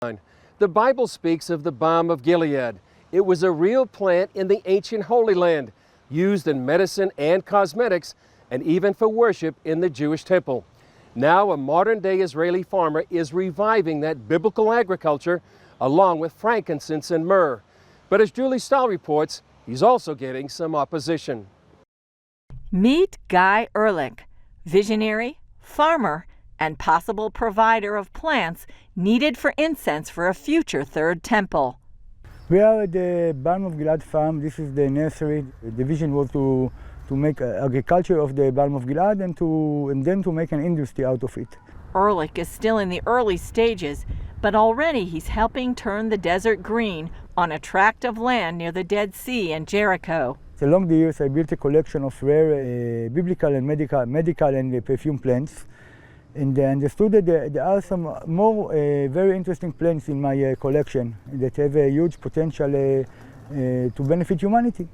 The Bible speaks of the Balm of Gilead. It was a real plant in the ancient Holy Land, used in medicine and cosmetics, and even for worship in the Jewish temple. Now a modern-day Israeli farmer is reviving that biblical agriculture along with frankincense and myrrh. But as Julie Stahl reports, he's also getting some opposition. Meet Guy Erlich, visionary, farmer, and possible provider of plants needed for incense for a future third temple. We are at the Balm of Gilead farm. This is the nursery. The vision was to make agriculture of the Balm of Gilead and then to make an industry out of it. Erlich is still in the early stages, but already he's helping turn the desert green on a tract of land near the Dead Sea and Jericho. Along the years, I built a collection of rare biblical and medical and perfume plants, and I understood that there are some more very interesting plants in my collection that have a huge potential to benefit humanity.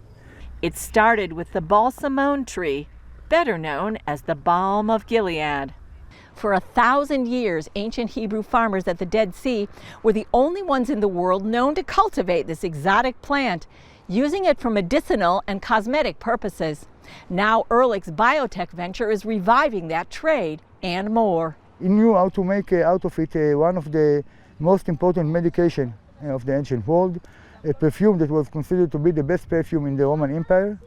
It started with the balsamone tree, better known as the Balm of Gilead. For 1,000 years, ancient Hebrew farmers at the Dead Sea were the only ones in the world known to cultivate this exotic plant, using it for medicinal and cosmetic purposes. Now Erlich's biotech venture is reviving that trade and more. He knew how to make out of it one of the most important medication of the ancient world, a perfume that was considered to be the best perfume in the Roman Empire.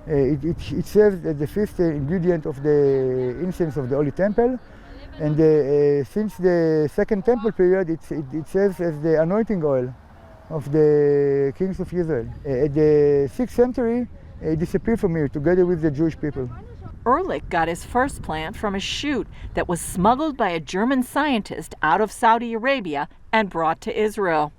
It serves as the fifth ingredient of the incense of the Holy Temple, and since the Second Temple period, it serves as the anointing oil of the kings of Israel. At the 6th century, it disappeared from here together with the Jewish people. Erlich got his first plant from a shoot that was smuggled by a German scientist out of Saudi Arabia and brought to Israel.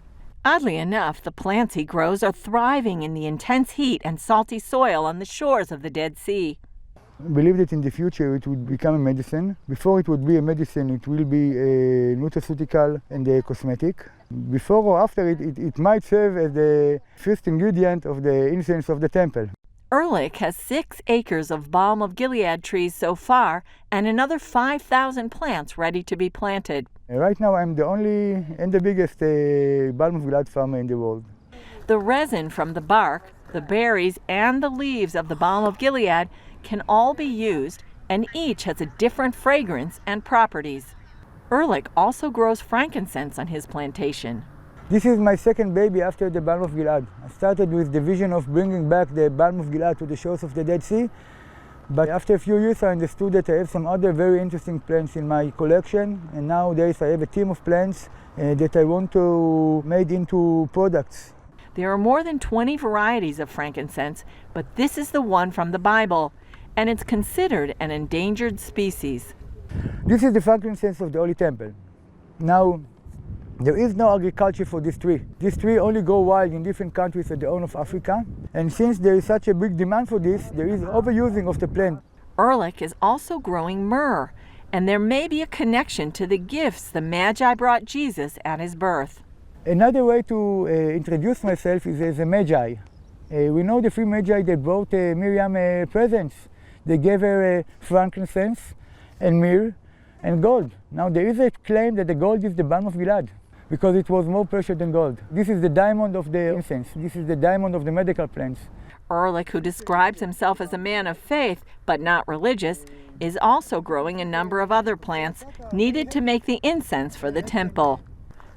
Oddly enough, the plants he grows are thriving in the intense heat and salty soil on the shores of the Dead Sea. I believe that in the future it would become a medicine. Before it would be a medicine, it will be a nutraceutical and a cosmetic. Before or after it might serve as the first ingredient of the incense of the temple. Erlich has 6 acres of Balm of Gilead trees so far and another 5,000 plants ready to be planted. Right now I'm the only and the biggest Balm of Gilead farmer in the world. The resin from the bark, the berries, and the leaves of the Balm of Gilead can all be used, and each has a different fragrance and properties. Erlich also grows frankincense on his plantation. This is my second baby after the Balm of Gilead. I started with the vision of bringing back the Balm of Gilead to the shores of the Dead Sea, but after a few years I understood that I have some other very interesting plants in my collection, and nowadays I have a team of plants that I want to make into products. There are more than 20 varieties of frankincense, but this is the one from the Bible, and it's considered an endangered species. This is the frankincense of the Holy Temple. Now, there is no agriculture for this tree. This tree only grows wild in different countries at the Horn of Africa, and since there is such a big demand for this, there is overusing of the plant. Erlich is also growing myrrh, and there may be a connection to the gifts the Magi brought Jesus at his birth. Another way to introduce myself is as a Magi. We know the 3 Magi that brought Miriam presents. They gave her frankincense and myrrh and gold. Now there is a claim that the gold is the Balm of Gilead because it was more precious than gold. This is the diamond of the incense. This is the diamond of the medical plants. Erlich, who describes himself as a man of faith but not religious, is also growing a number of other plants needed to make the incense for the temple.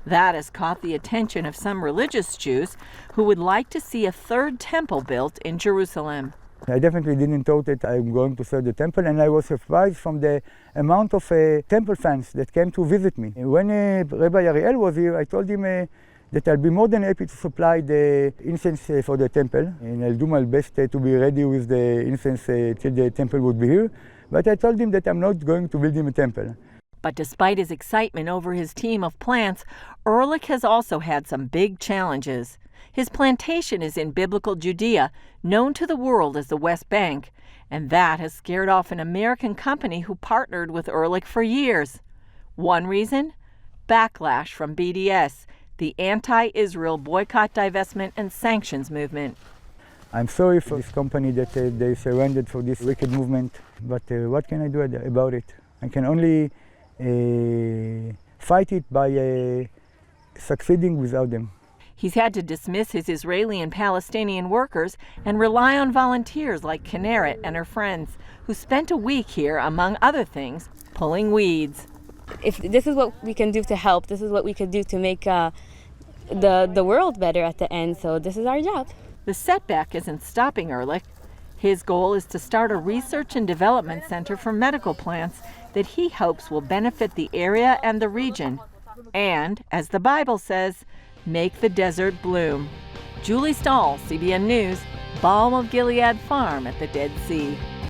That has caught the attention of some religious Jews who would like to see a third temple built in Jerusalem. I definitely didn't thought that I'm going to serve the temple, and I was surprised from the amount of temple fans that came to visit me. When Rabbi Ariel was here, I told him that I'll be more than happy to supply the incense for the temple, and I'll do my best to be ready with the incense till the temple would be here. But I told him that I'm not going to build him a temple. But despite his excitement over his team of plants, Erlich has also had some big challenges. His plantation is in biblical Judea, known to the world as the West Bank, and that has scared off an American company who partnered with Erlich for years. One reason? Backlash from BDS, the anti-Israel boycott, divestment, and sanctions movement. I'm sorry for this company that they surrendered for this wicked movement, but what can I do about it? I can only fight it by succeeding without them. He's had to dismiss his Israeli and Palestinian workers and rely on volunteers like Kinneret and her friends, who spent a week here, among other things, pulling weeds. If this is what we can do to help, this is what we could do to make the world better at the end, so this is our job. The setback isn't stopping Erlich. His goal is to start a research and development center for medical plants that he hopes will benefit the area and the region, and, as the Bible says, make the desert bloom. Julie Stahl, CBN News, Balm of Gilead Farm at the Dead Sea.